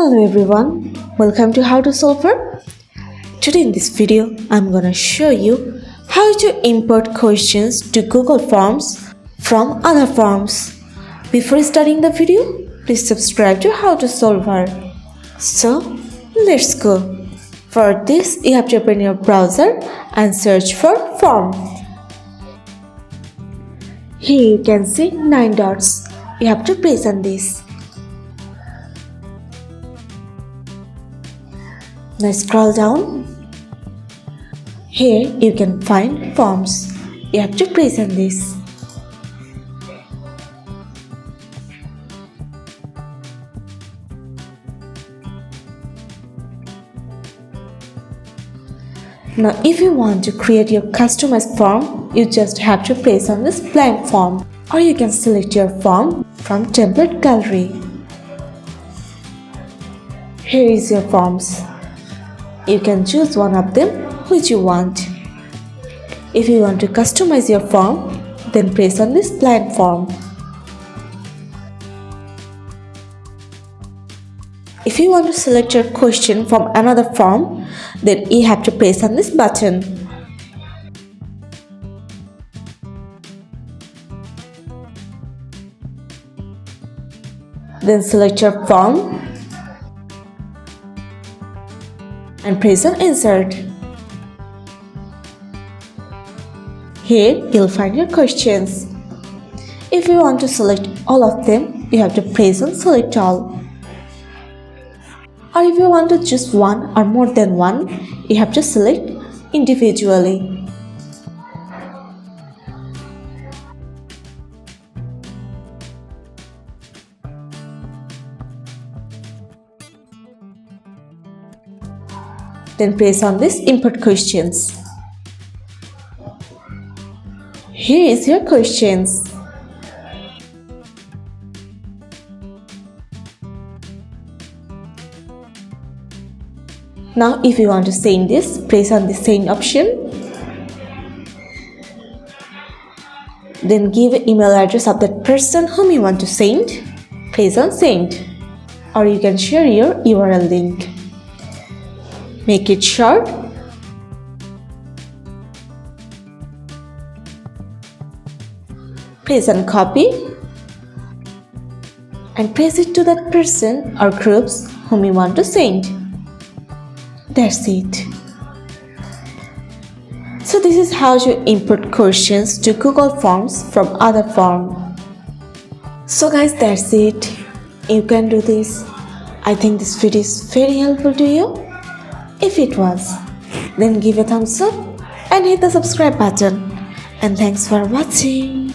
Hello everyone, welcome to How to Solver. Today in this video, I'm gonna show you how to import questions to Google Forms from other forms. Before starting the video, please subscribe to How to Solver. So, let's go. For this, you have to open your browser and search for form. Here you can see 9 dots. You have to press on this. Now scroll down. Here you can find forms. You have to press on this. Now if you want to create your customized form, you just have to press on this blank form, or you can select your form from template gallery. Here is your forms. You can choose one of them which you want. If you want to customize your form, then press on this blank form. If you want to select your question from another form, then you have to press on this button. Then select your form and press on insert. Here you'll find your questions. If you want to select all of them, you have to press on select all. Or if you want to choose one or more than one, you have to select individually. Then press on this import questions. Here is your questions. Now if you want to send this, press on the send option. Then give an email address of that person whom you want to send. Press on send. Or you can share your URL link. Make it short. Press on copy and press it to that person or groups whom you want to send. That's it. So this is how you import questions to Google Forms from other form. So guys, that's it. You can do this. I think this video is very helpful to you. If it was, then give a thumbs up and hit the subscribe button. And thanks for watching.